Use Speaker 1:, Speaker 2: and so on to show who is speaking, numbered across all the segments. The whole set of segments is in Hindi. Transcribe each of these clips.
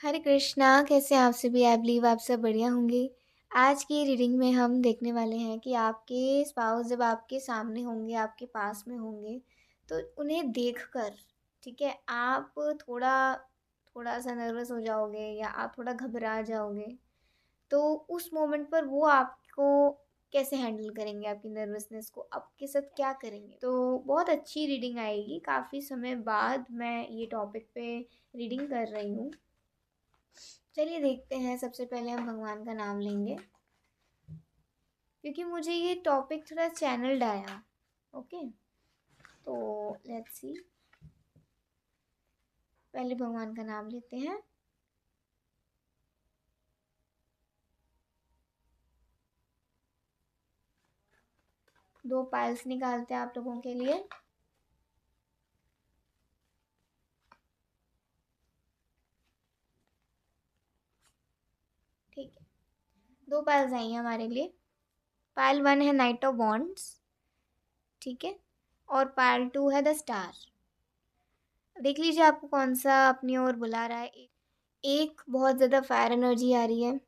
Speaker 1: हरे कृष्णा। कैसे हैं आप सभी? आई बिलीव आप सब बढ़िया होंगे। आज की रीडिंग में हम देखने वाले हैं कि आपके स्पाउस जब आपके सामने होंगे, आपके पास में होंगे, तो उन्हें देखकर, ठीक है, आप थोड़ा थोड़ा सा नर्वस हो जाओगे या आप थोड़ा घबरा जाओगे। तो उस मोमेंट पर वो आपको कैसे हैंडल करेंगे, आपकी नर्वसनेस को आपके साथ क्या करेंगे। तो बहुत अच्छी रीडिंग आएगी। काफ़ी समय बाद मैं ये टॉपिक पे रीडिंग कर रही हूँ। चलिए देखते हैं। सबसे पहले हम भगवान का नाम लेंगे क्योंकि मुझे ये टॉपिक थोड़ा चैनल्ड आया। ओके, तो लेट्स सी। पहले भगवान का नाम लेते हैं। दो पाइल्स निकालते हैं आप लोगों के लिए। ठीक है, दो पाइल्स आई हैं हमारे लिए। पाइल 1 है नाइट ऑफ वॉन्ड्स, ठीक है, और पाइल 2 है द स्टार। देख लीजिए आपको कौन सा अपनी ओर बुला रहा है। एक बहुत ज़्यादा फायर एनर्जी आ रही है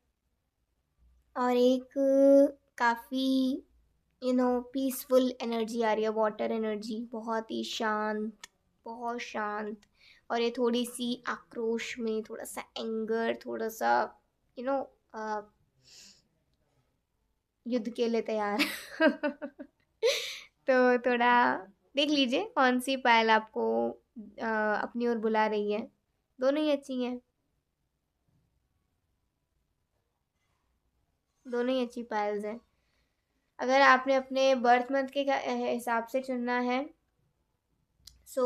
Speaker 1: और एक काफ़ी पीसफुल एनर्जी आ रही है। वाटर एनर्जी बहुत ही शांत, बहुत शांत। और ये थोड़ी सी आक्रोश में, थोड़ा सा एंगर, थोड़ा सा यू नो युद्ध के लिए तैयार। तो थोड़ा देख लीजिए कौन सी पायल आपको अपनी ओर बुला रही है। दोनों ही अच्छी हैं, दोनों ही अच्छी पायल्स हैं। अगर आपने अपने बर्थ मंथ के हिसाब से चुनना है, सो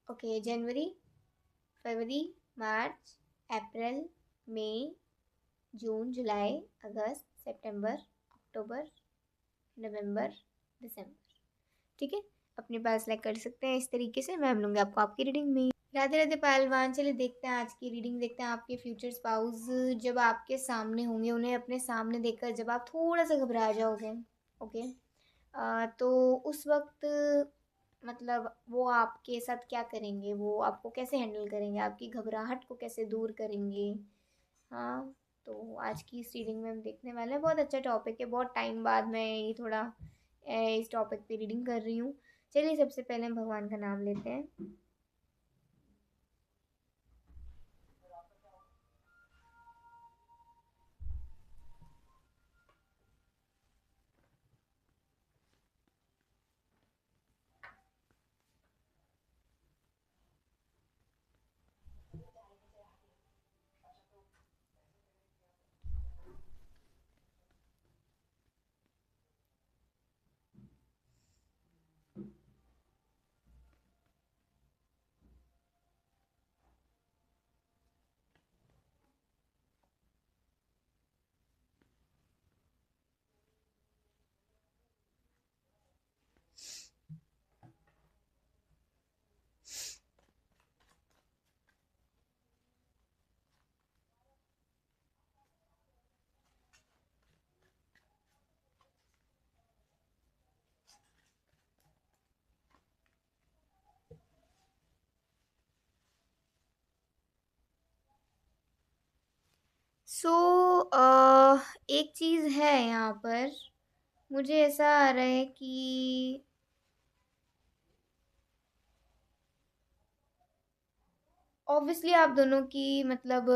Speaker 1: ओके, जनवरी, फरवरी, मार्च, अप्रैल, मई, जून, जुलाई, अगस्त, सितंबर, अक्टूबर, नवंबर, दिसंबर। ठीक है, अपने पास सेलेक्ट कर सकते हैं। इस तरीके से मैं मिलूंगी आपको आपकी रीडिंग में। राधे राधे पहलवान। चलिए देखते हैं आज की रीडिंग। देखते हैं आपके फ्यूचर स्पाउस जब आपके सामने होंगे, उन्हें अपने सामने देखकर जब आप थोड़ा सा घबरा जाओगे, ओके, तो उस वक्त मतलब वो आपके साथ क्या करेंगे, वो आपको कैसे हैंडल करेंगे, आपकी घबराहट को कैसे दूर करेंगे। हाँ, तो आज की इस रीडिंग में हम देखने वाले हैं। बहुत अच्छा टॉपिक है। बहुत टाइम बाद मैं ये थोड़ा इस टॉपिक पे रीडिंग कर रही हूँ। चलिए सबसे पहले हम भगवान का नाम लेते हैं। सो एक चीज़ है यहाँ पर। मुझे ऐसा आ रहा है कि ऑब्वियसली आप दोनों की मतलब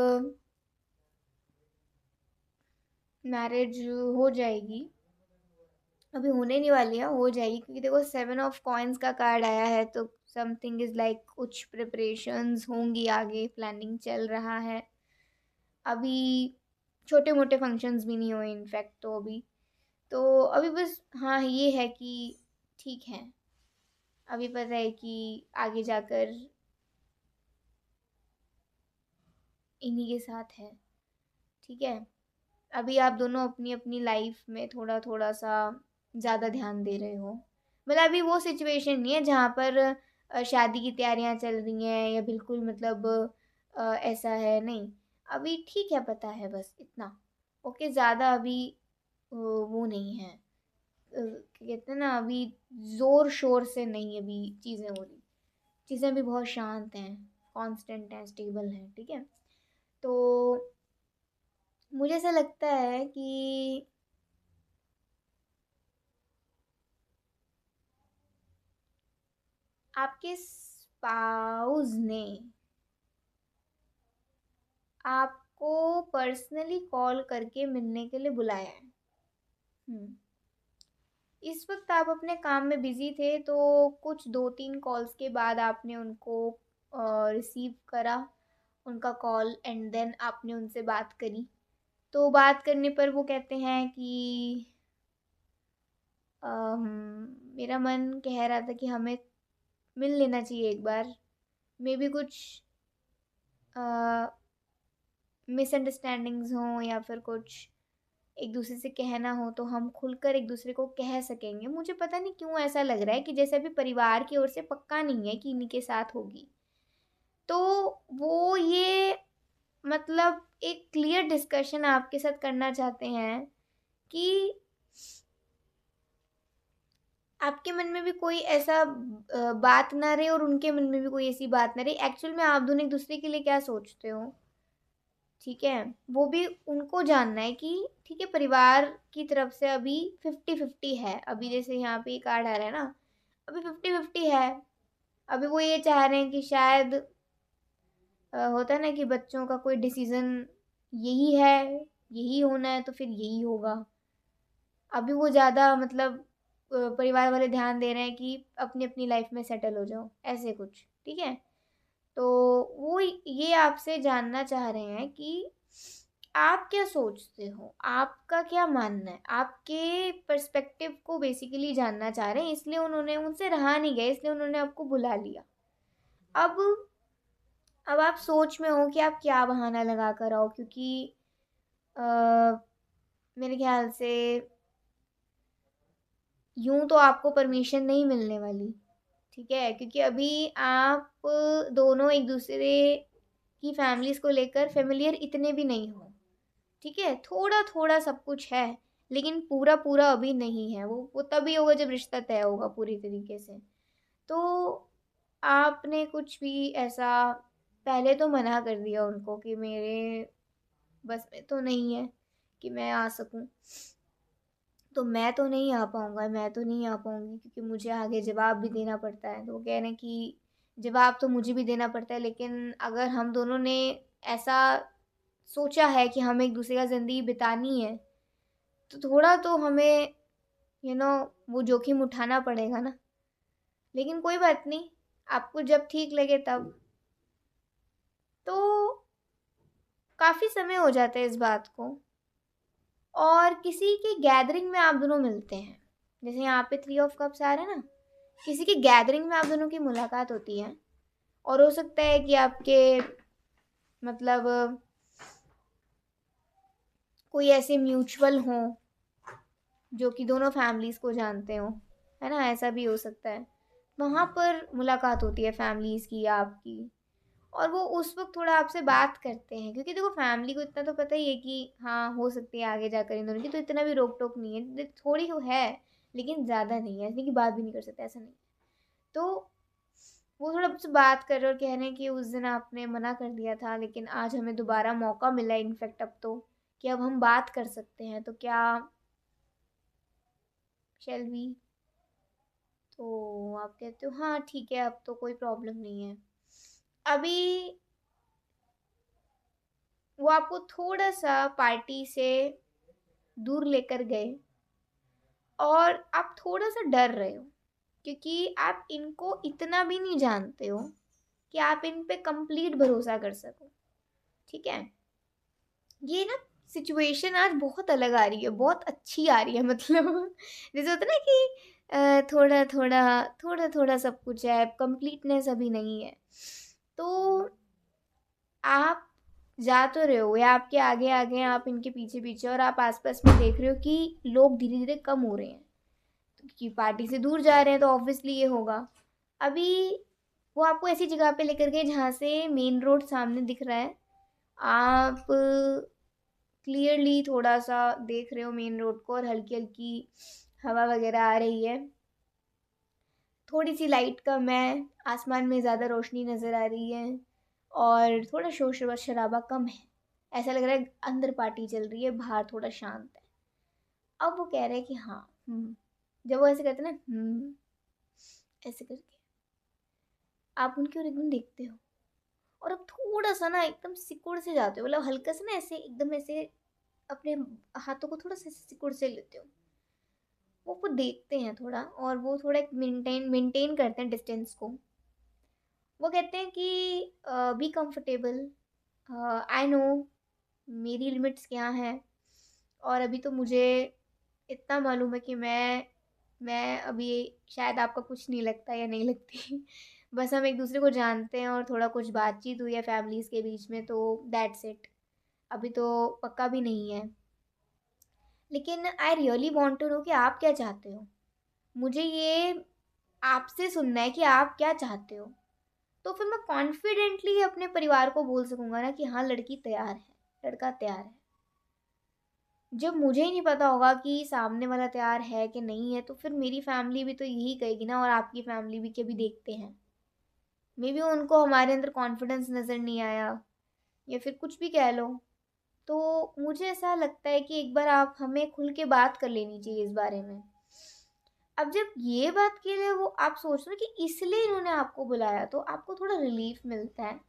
Speaker 1: मैरिज हो जाएगी। अभी होने नहीं वाली है, हो जाएगी, क्योंकि देखो 7 ऑफ कॉइन्स का कार्ड आया है। तो समथिंग इज़ लाइक कुछ प्रिपरेशंस होंगी, आगे प्लानिंग चल रहा है। अभी छोटे मोटे फंक्शंस भी नहीं हुए इनफैक्ट, तो अभी बस हाँ ये है कि ठीक है, अभी पता है कि आगे जाकर इन्हीं के साथ है। ठीक है, अभी आप दोनों अपनी अपनी लाइफ में थोड़ा थोड़ा सा ज़्यादा ध्यान दे रहे हो। मतलब अभी वो सिचुएशन नहीं है जहाँ पर शादी की तैयारियां चल रही हैं या बिल्कुल मतलब ऐसा है, नहीं। अभी ठीक है, पता है, बस इतना। ओके, ज़्यादा अभी वो नहीं है। कहते हैं ना, अभी ज़ोर शोर से नहीं अभी चीज़ें हो रही। चीज़ें भी बहुत शांत हैं, कांस्टेंट हैं, स्टेबल हैं, ठीक है। तो मुझे ऐसा लगता है कि आपके स्पाउस ने आपको पर्सनली कॉल करके मिलने के लिए बुलाया है। इस वक्त आप अपने काम में बिजी थे, तो कुछ 2-3 कॉल्स के बाद आपने उनको रिसीव करा, उनका कॉल, एंड देन आपने उनसे बात करी। तो बात करने पर वो कहते हैं कि मेरा मन कह रहा था कि हमें मिल लेना चाहिए एक बार, मे बी कुछ मिसअंडरस्टैंडिंग्स हों या फिर कुछ एक दूसरे से कहना हो तो हम खुलकर एक दूसरे को कह सकेंगे। मुझे पता नहीं क्यों ऐसा लग रहा है कि जैसे अभी परिवार की ओर से पक्का नहीं है कि इन्हीं के साथ होगी। तो वो ये मतलब एक क्लियर डिस्कशन आपके साथ करना चाहते हैं कि आपके मन में भी कोई ऐसा बात ना रहे और उनके मन में भी कोई ऐसी बात ना रहे। एक्चुअल में आप दोनों एक दूसरे के लिए क्या सोचते हो, ठीक है, वो भी उनको जानना है कि ठीक है, परिवार की तरफ से अभी 50-50 है। अभी जैसे यहाँ पे कार्ड आ रहा है ना, अभी 50-50 है। अभी वो ये चाह रहे हैं कि शायद होता है ना कि बच्चों का कोई डिसीजन यही है, यही होना है तो फिर यही होगा। अभी वो ज़्यादा मतलब परिवार वाले ध्यान दे रहे हैं कि अपनी अपनी लाइफ में सेटल हो जाओ, ऐसे कुछ, ठीक है। तो वो ये आपसे जानना चाह रहे हैं कि आप क्या सोचते हो, आपका क्या मानना है, आपके पर्सपेक्टिव को बेसिकली जानना चाह रहे हैं। इसलिए उन्होंने, उनसे रहा नहीं गया, इसलिए उन्होंने आपको बुला लिया। अब अब आप सोच में हो कि आप क्या बहाना लगा कर आओ, क्योंकि अ, मेरे ख्याल से यूं तो आपको परमिशन नहीं मिलने वाली, ठीक है, क्योंकि अभी आप दोनों एक दूसरे की फैमिलीज़ को लेकर फेमिलियर इतने भी नहीं हो, ठीक है। थोड़ा थोड़ा सब कुछ है, लेकिन पूरा पूरा अभी नहीं है। वो तभी होगा जब रिश्ता तय होगा पूरी तरीके से। तो आपने कुछ भी ऐसा पहले तो मना कर दिया उनको कि मेरे बस में तो नहीं है कि मैं आ सकूं, तो मैं तो नहीं आ पाऊँगा, मैं तो नहीं आ पाऊँगी, क्योंकि मुझे आगे जवाब भी देना पड़ता है। तो वो कह रहे हैं कि जवाब तो मुझे भी देना पड़ता है, लेकिन अगर हम दोनों ने ऐसा सोचा है कि हमें एक दूसरे का ज़िंदगी बितानी है, तो थोड़ा तो हमें वो जोखिम उठाना पड़ेगा ना। लेकिन कोई बात नहीं, आपको जब ठीक लगे तब। तो काफ़ी समय हो जाता है इस बात को, और किसी की गैदरिंग में आप दोनों मिलते हैं। जैसे यहाँ पे 3 ऑफ कप्स आ रहा है ना, किसी की गैदरिंग में आप दोनों की मुलाकात होती है, और हो सकता है कि आपके मतलब कोई ऐसे म्यूचुअल हों जो कि दोनों फैमिलीज़ को जानते हो, है ना, ऐसा भी हो सकता है। वहाँ पर मुलाकात होती है फैमिलीज़ की या आपकी, और वो उस वक्त थोड़ा आपसे बात करते हैं, क्योंकि देखो फैमिली को इतना तो पता ही है कि हाँ हो सकती है आगे जाकर इन दोनों की, तो इतना भी रोक टोक नहीं है, थोड़ी है, लेकिन ज़्यादा नहीं है, ऐसे कि बात भी नहीं कर सकते, ऐसा नहीं। तो वो थोड़ा आपसे बात कर रहे और कह रहे हैं कि उस दिन आपने मना कर दिया था, लेकिन आज हमें दोबारा मौका मिला इनफैक्ट अब तो, कि अब हम बात कर सकते हैं, तो क्या शैल वी। तो आप कहते हो हाँ ठीक है, अब तो कोई प्रॉब्लम नहीं है। अभी वो आपको थोड़ा सा पार्टी से दूर लेकर गए, और आप थोड़ा सा डर रहे हो, क्योंकि आप इनको इतना भी नहीं जानते हो कि आप इन पे कंप्लीट भरोसा कर सको, ठीक है। ये ना सिचुएशन आज बहुत अलग आ रही है, बहुत अच्छी आ रही है, मतलब जैसे होता है ना कि थोड़ा थोड़ा थोड़ा थोड़ा सब कुछ है, कंप्लीटनेस अभी नहीं है। तो आप जा तो रहे हो, या आपके आगे आगे आप इनके पीछे पीछे, और आप आसपास में देख रहे हो कि लोग धीरे धीरे कम हो रहे हैं, क्योंकि पार्टी से दूर जा रहे हैं तो ऑब्वियसली ये होगा। अभी वो आपको ऐसी जगह पे लेकर गए जहाँ से मेन रोड सामने दिख रहा है, आप क्लियरली थोड़ा सा देख रहे हो मेन रोड को, और हल्की हल्की हवा वगैरह आ रही है, थोड़ी सी लाइट कम है, आसमान में ज़्यादा रोशनी नज़र आ रही है, और थोड़ा शोर शराबा कम है। ऐसा लग रहा है अंदर पार्टी चल रही है, बाहर थोड़ा शांत है। अब वो कह रहे हैं कि हाँ जब वो ऐसे कहते हैं ना ऐसे करके, आप उनकी ओर एकदम देखते हो और अब थोड़ा सा ना एकदम सिकुड़ से जाते हो, मतलब हल्का से ना ऐसे एकदम ऐसे अपने हाथों को थोड़ा सा सिकुड़ से लेते हो। वो देखते हैं थोड़ा, और वो थोड़ा एक मेंटेन करते हैं डिस्टेंस को। वो कहते हैं कि बी कंफर्टेबल, आई नो मेरी लिमिट्स क्या हैं, और अभी तो मुझे इतना मालूम है कि मैं अभी शायद आपका कुछ नहीं लगता या नहीं लगती। बस हम एक दूसरे को जानते हैं और थोड़ा कुछ बातचीत हुई है फैमिलीज़ के बीच में, तो दैट्स इट। अभी तो पक्का भी नहीं है। लेकिन I really want to know कि आप क्या चाहते हो। मुझे ये आपसे सुनना है कि आप क्या चाहते हो। तो फिर मैं कॉन्फिडेंटली अपने परिवार को बोल सकूंगा ना कि हाँ लड़की तैयार है, लड़का तैयार है। जब मुझे ही नहीं पता होगा कि सामने वाला तैयार है कि नहीं है, तो फिर मेरी फैमिली भी तो यही कहेगी ना, और आपकी फैमिली भी, कि भी देखते हैं। मे बी उनको हमारे अंदर कॉन्फिडेंस नज़र नहीं आया, या फिर कुछ भी कह लो। तो मुझे ऐसा लगता है कि एक बार आप हमें खुल के बात कर लेनी चाहिए इस बारे में। अब जब ये बात के लिए वो आप सोच रहे हो कि इसलिए इन्होंने आपको बुलाया, तो आपको थोड़ा रिलीफ मिलता है।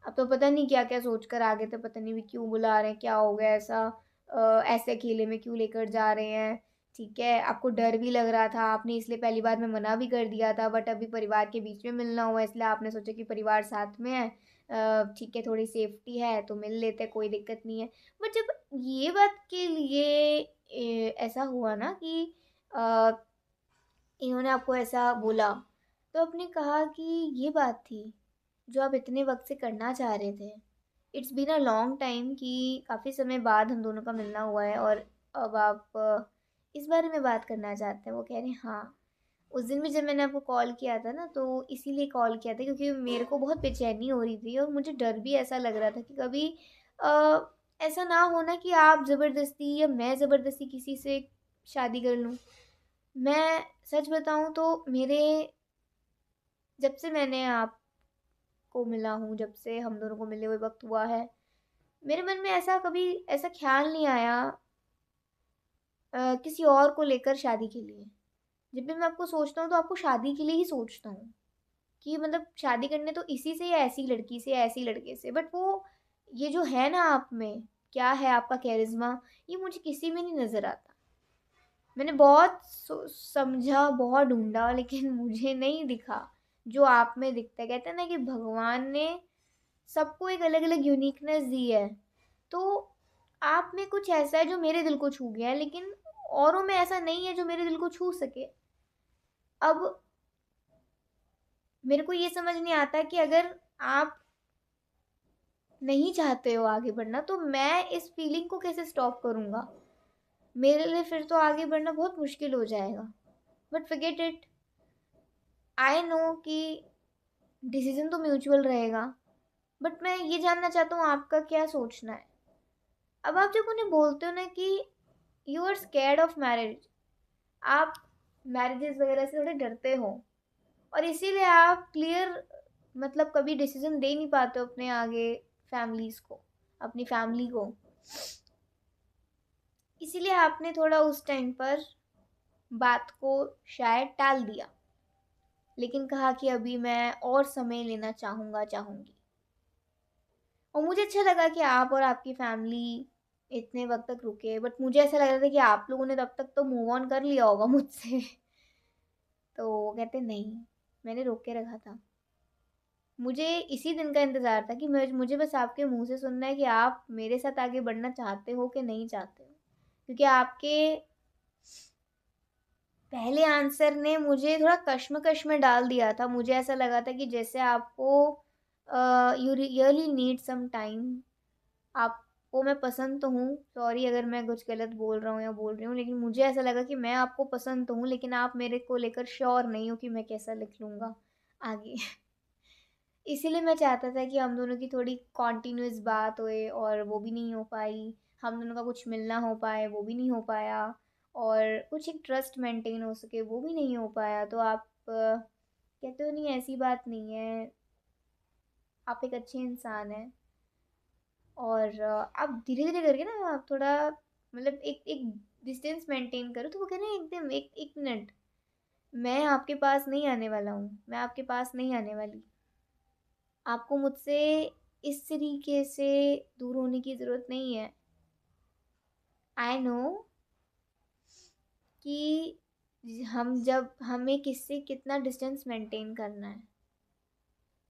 Speaker 1: अब तो पता नहीं क्या क्या सोच कर आ गए थे, पता नहीं भी क्यों बुला रहे हैं, क्या हो गया ऐसा, ऐसे अकेले में क्यों लेकर जा रहे हैं। ठीक है, आपको डर भी लग रहा था, आपने इसलिए पहली बार में मना भी कर दिया था, बट अभी परिवार के बीच में मिलना हुआ है, इसलिए आपने सोचा कि परिवार साथ में है, ठीक है थोड़ी सेफ्टी है तो मिल लेते हैं, कोई दिक्कत नहीं है। बट जब ये बात के लिए ऐसा हुआ ना कि अ, इन्होंने आपको ऐसा बोला, तो आपने कहा कि ये बात थी जो आप इतने वक्त से करना चाह रहे थे। It's been a long time कि काफ़ी समय बाद हम दोनों का मिलना हुआ है, और अब आप इस बारे में बात करना चाहते हैं। वो कह रहे हैं हाँ, उस दिन भी जब मैंने आपको कॉल किया था ना, तो इसीलिए कॉल किया था क्योंकि मेरे को बहुत बेचैनी हो रही थी, और मुझे डर भी ऐसा लग रहा था कि कभी अ, ऐसा ना हो ना कि आप ज़बरदस्ती या मैं ज़बरदस्ती किसी से शादी कर लूँ। मैं सच बताऊँ तो मेरे, जब से मैंने आपको मिला हूँ, जब से हम दोनों को मिले हुए वक्त हुआ है, मेरे मन में ऐसा कभी ऐसा ख्याल नहीं आया किसी और को लेकर शादी के लिए। जब भी मैं आपको सोचता हूँ तो आपको शादी के लिए ही सोचता हूँ, कि मतलब शादी करने तो इसी से या ऐसी लड़की से या ऐसी लड़के से, बट वो ये जो है ना आप में, क्या है आपका कैरिज्मा, ये मुझे किसी में नहीं नज़र आता। मैंने बहुत समझा, बहुत ढूंढा, लेकिन मुझे नहीं दिखा जो आप में दिखता है। कहते हैं ना कि भगवान ने सबको एक अलग अलग यूनिकनेस दी है, तो आप में कुछ ऐसा है जो मेरे दिल को छू गया है, लेकिन औरों में ऐसा नहीं है जो मेरे दिल को छू सके। अब मेरे को ये समझ नहीं आता कि अगर आप नहीं चाहते हो आगे बढ़ना, तो मैं इस फीलिंग को कैसे स्टॉप करूँगा। मेरे लिए फिर तो आगे बढ़ना बहुत मुश्किल हो जाएगा। But forget it, I know कि डिसीजन तो म्यूचुअल रहेगा, बट मैं ये जानना चाहता हूँ आपका क्या सोचना है। अब आप जब उन्हें बोलते हो ना कि you are scared of marriage, आप मैरिजेस वगैरह से थोड़े डरते हो, और इसीलिए आप क्लियर मतलब कभी डिसीजन दे नहीं पाते हो अपने आगे फैमिलीज को, अपनी फैमिली को। इसीलिए आपने थोड़ा उस टाइम पर बात को शायद टाल दिया, लेकिन कहा कि अभी मैं और समय लेना चाहूँगी। और मुझे अच्छा लगा कि आप और आपकी फैमिली इतने वक्त तक रुके, बट मुझे ऐसा लग रहा था कि आप लोगों ने तब तक तो मूव ऑन कर लिया होगा मुझसे। तो वो कहते नहीं, मैंने रोक के रखा था। मुझे इसी दिन का इंतज़ार था कि मुझे बस आपके मुंह से सुनना है कि आप मेरे साथ आगे बढ़ना चाहते हो कि नहीं चाहते हो। क्योंकि आपके पहले आंसर ने मुझे थोड़ा कश्मकश में डाल दिया था। मुझे ऐसा लगा था कि जैसे आपको you really need some time. आपको मैं पसंद तो हूँ, सॉरी अगर मैं कुछ गलत बोल रहा हूँ या बोल रही हूँ, लेकिन मुझे ऐसा लगा कि मैं आपको पसंद तो हूँ, लेकिन आप मेरे को लेकर श्योर नहीं हो कि मैं कैसा लिख लूँगा आगे। इसीलिए मैं चाहता था कि हम दोनों की थोड़ी कॉन्टिन्यूस बात होए, और वो भी नहीं हो पाई। हम दोनों का कुछ मिलना हो पाए, वो भी नहीं हो पाया। और कुछ एक ट्रस्ट मेंटेन हो सके, वो भी नहीं हो पाया। तो आप कहते हो नहीं ऐसी बात नहीं है, आप एक अच्छे इंसान हैं और आप धीरे धीरे करके ना आप थोड़ा मतलब एक एक डिस्टेंस मेंटेन करो। तो वो कह रहे हैं एकदम एक एक मिनट, मैं आपके पास नहीं आने वाला हूँ, मैं आपके पास नहीं आने वाली। आपको मुझसे इस तरीके से दूर होने की ज़रूरत नहीं है। आई नो कि हम जब हमें किससे कितना डिस्टेंस मेंटेन करना है,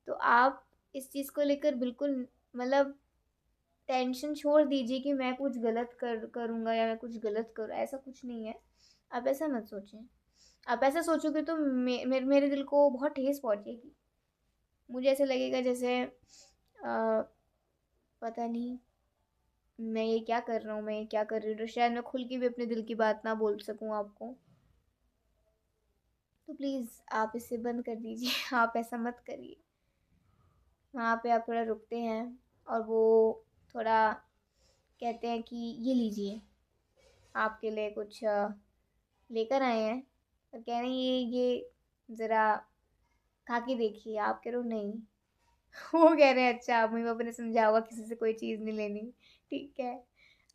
Speaker 1: तो आप इस चीज़ को लेकर बिल्कुल मतलब टेंशन छोड़ दीजिए कि मैं कुछ गलत करूँगा या मैं कुछ गलत करूँ, ऐसा कुछ नहीं है। आप ऐसा मत सोचें। आप ऐसा सोचोगे तो मेरे दिल को बहुत ठेस पहुँचेगी। मुझे ऐसा लगेगा जैसे पता नहीं मैं ये क्या कर रहा हूँ, मैं ये क्या कर रही हूँ। तो शायद मैं खुल के भी अपने दिल की बात ना बोल सकूँ आपको। तो प्लीज़ आप इसे बंद कर दीजिए। आप ऐसा मत करिए। वहाँ पे आप थोड़ा रुकते हैं और वो थोड़ा कहते हैं कि ये लीजिए, आपके लिए कुछ लेकर आए हैं। और कह रहे हैं ये ज़रा खा के देखिए। आप कह रहे हो नहीं। वो कह रहे हैं अच्छा मम्मी पापा ने समझा होगा किसी से कोई चीज़ नहीं लेनी। ठीक है।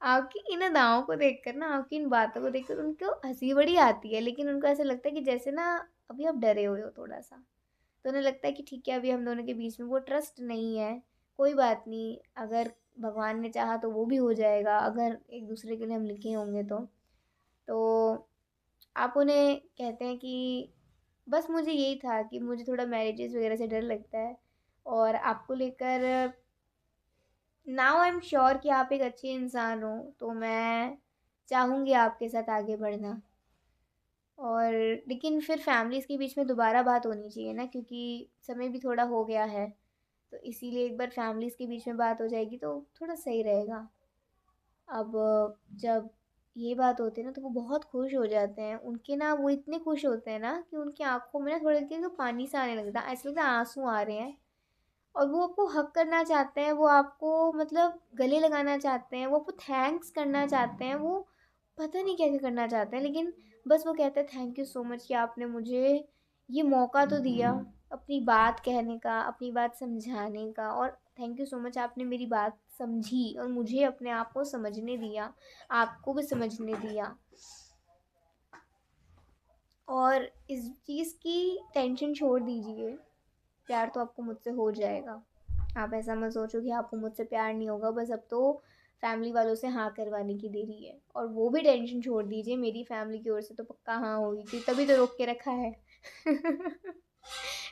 Speaker 1: आपकी इन अदाओं को देखकर ना, आपकी इन बातों को देखकर उनको हंसी बड़ी आती है, लेकिन उनको ऐसा लगता है कि जैसे ना अभी आप डरे हुए हो थोड़ा सा। तो उन्हें लगता है कि ठीक है अभी हम दोनों के बीच में वो ट्रस्ट नहीं है। कोई बात नहीं, अगर भगवान ने चाहा तो वो भी हो जाएगा, अगर एक दूसरे के लिए हम लिखे होंगे तो आप उन्हें कहते हैं कि बस मुझे यही था कि मुझे थोड़ा मैरिजेस वगैरह से डर लगता है और आपको लेकर नाउ आई एम श्योर कि आप एक अच्छे इंसान हो, तो मैं चाहूँगी आपके साथ आगे बढ़ना। और लेकिन फिर फैमिलीज़ के बीच में दोबारा बात होनी चाहिए ना, क्योंकि समय भी थोड़ा हो गया है। तो इसीलिए एक बार फैमिलीज़ के बीच में बात हो जाएगी तो थोड़ा सही रहेगा। अब जब ये बात होती है ना तो वो बहुत खुश हो जाते हैं। उनके ना वो इतने खुश होते हैं ना कि उनकी आँखों में ना थोड़ा देर तो पानी सा आने लगता है। ऐसा लगता है आँसू आ रहे हैं और वो आपको हग करना चाहते हैं, वो आपको मतलब गले लगाना चाहते हैं, वो आपको थैंक्स करना चाहते हैं, वो पता नहीं क्या-क्या करना चाहते हैं, लेकिन बस वो कहते हैं थैंक यू सो मच कि आपने मुझे ये मौका तो दिया अपनी बात कहने का, अपनी बात समझाने का, और थैंक यू सो मच आपने मेरी बात समझी और मुझे अपने आप को समझने दिया, आपको भी समझने दिया। और इस चीज़ की टेंशन छोड़ दीजिए, प्यार तो आपको मुझसे हो जाएगा। आप ऐसा मत सोचो कि आपको मुझसे प्यार नहीं होगा, बस अब तो फैमिली वालों से हाँ करवाने की देरी है। और वो भी टेंशन छोड़ दीजिए, मेरी फैमिली की ओर से तो पक्का हाँ होगी, कि तभी तो रोक के रखा है।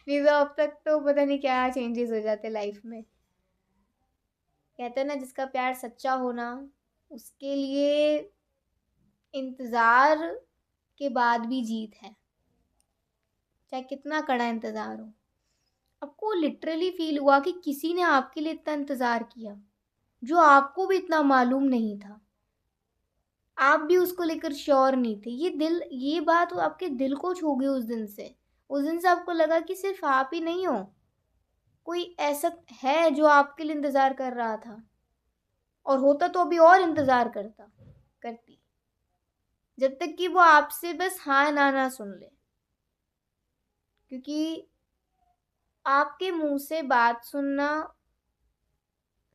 Speaker 1: नहीं तो अब तक तो पता नहीं क्या चेंजेस हो जाते लाइफ में। कहते हैं ना जिसका प्यार सच्चा होना, उसके लिए इंतज़ार के बाद भी जीत है, चाहे कितना कड़ा इंतज़ार हो। आपको लिटरली फील हुआ कि किसी ने आपके लिए इतना इंतज़ार किया जो आपको भी इतना मालूम नहीं था, आप भी उसको लेकर श्योर नहीं थे। ये बात आपके दिल को छू गई उस दिन से आपको लगा कि सिर्फ आप ही नहीं हो, कोई ऐसा है जो आपके लिए इंतज़ार कर रहा था, और होता तो अभी और इंतज़ार करती, जब तक कि वो आपसे बस हाँ ना ना सुन ले। क्योंकि आपके मुंह से बात सुनना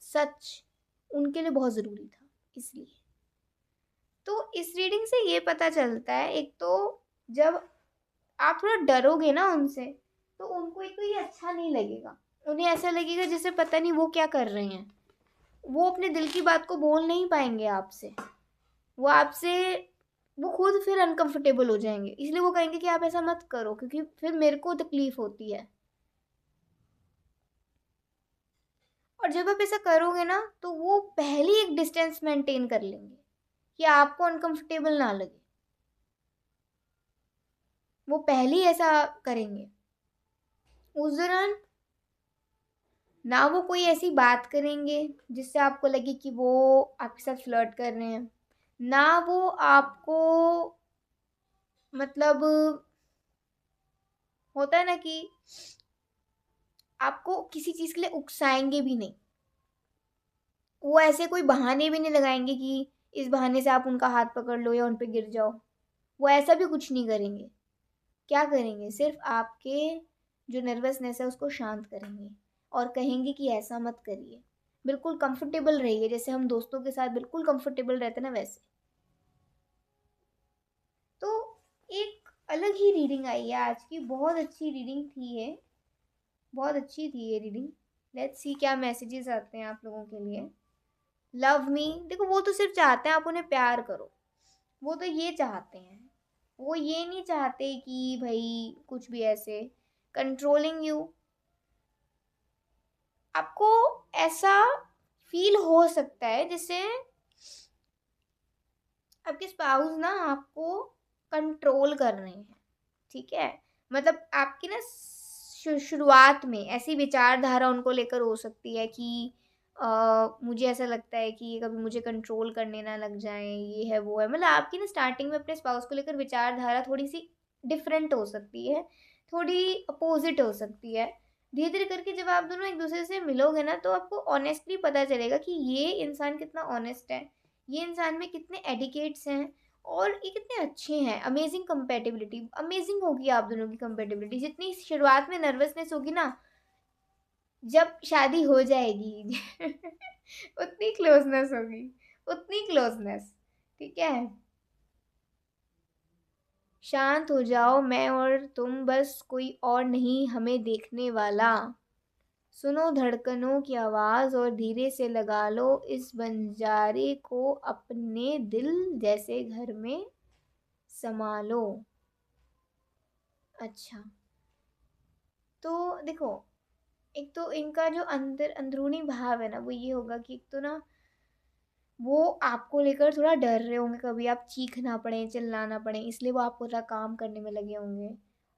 Speaker 1: सच उनके लिए बहुत ज़रूरी था। इसलिए तो इस रीडिंग से ये पता चलता है, एक तो जब आप थोड़ा डरोगे ना उनसे, तो उनको एक तो ये अच्छा नहीं लगेगा। उन्हें ऐसा लगेगा जैसे पता नहीं वो क्या कर रहे हैं, वो अपने दिल की बात को बोल नहीं पाएंगे आपसे, वो आपसे वो खुद फिर अनकंफर्टेबल हो जाएंगे। इसलिए वो कहेंगे कि आप ऐसा मत करो, क्योंकि फिर मेरे को तकलीफ होती है। और जब आप ऐसा करोगे ना तो वो पहले एक डिस्टेंस मेंटेन कर लेंगे कि आपको अनकंफर्टेबल ना लगे। वो पहले ही ऐसा करेंगे। उस दौरान ना वो कोई ऐसी बात करेंगे जिससे आपको लगे कि वो आपके साथ फ्लर्ट कर रहे हैं, ना वो आपको मतलब होता है ना कि आपको किसी चीज़ के लिए उकसाएंगे भी नहीं। वो ऐसे कोई बहाने भी नहीं लगाएंगे कि इस बहाने से आप उनका हाथ पकड़ लो या उन पे गिर जाओ। वो ऐसा भी कुछ नहीं करेंगे। क्या करेंगे, सिर्फ आपके जो नर्वसनेस है उसको शांत करेंगे और कहेंगे कि ऐसा मत करिए। बिल्कुल कंफर्टेबल रहिए, जैसे हम दोस्तों के साथ बिल्कुल कंफर्टेबल रहते हैं ना, वैसे। तो एक अलग ही रीडिंग आई है आज की, बहुत अच्छी रीडिंग थी ये, बहुत अच्छी थी ये रीडिंग। लेट्स सी क्या मैसेजेस आते हैं आप लोगों के लिए। लव मी, देखो वो तो सिर्फ चाहते हैं आप उन्हें प्यार करो, वो तो ये चाहते हैं, वो ये नहीं चाहते कि भाई कुछ भी ऐसे कंट्रोलिंग यू। आपको ऐसा फील हो सकता है जैसे आपके स्पाउस ना आपको कंट्रोल कर रहे हैं, ठीक है। मतलब आपकी ना शुरुआत में ऐसी विचारधारा उनको लेकर हो सकती है कि मुझे ऐसा लगता है कि ये कभी मुझे कंट्रोल करने ना लग जाएं, ये है वो है। मतलब आपकी ना स्टार्टिंग में अपने स्पाउस को लेकर विचारधारा थोड़ी सी डिफरेंट हो सकती है, थोड़ी अपोजिट हो सकती है। धीरे धीरे करके जब आप दोनों एक दूसरे से मिलोगे ना, तो आपको ऑनेस्टली पता चलेगा कि ये इंसान कितना ऑनेस्ट है, ये इंसान में कितने एडिकेट्स हैं, और ये कितने अच्छे हैं। अमेजिंग कंपेटिबिलिटी, अमेजिंग होगी आप दोनों की कंपेटिबिलिटी। जितनी शुरुआत में नर्वसनेस होगी ना, जब शादी हो जाएगी उतनी क्लोजनेस होगी, उतनी क्लोजनेस, ठीक है। शांत हो जाओ, मैं और तुम बस, कोई और नहीं हमें देखने वाला। सुनो धड़कनों की आवाज और धीरे से लगा लो इस बंजारे को अपने दिल जैसे घर में संभालो। अच्छा, तो देखो, एक तो इनका जो अंदरूनी भाव है ना, वो ये होगा कि एक तो ना वो आपको लेकर थोड़ा डर रहे होंगे, कभी आप चीख ना पड़े, चिल्ला ना पड़े, इसलिए वो आपको थोड़ा काम करने में लगे होंगे।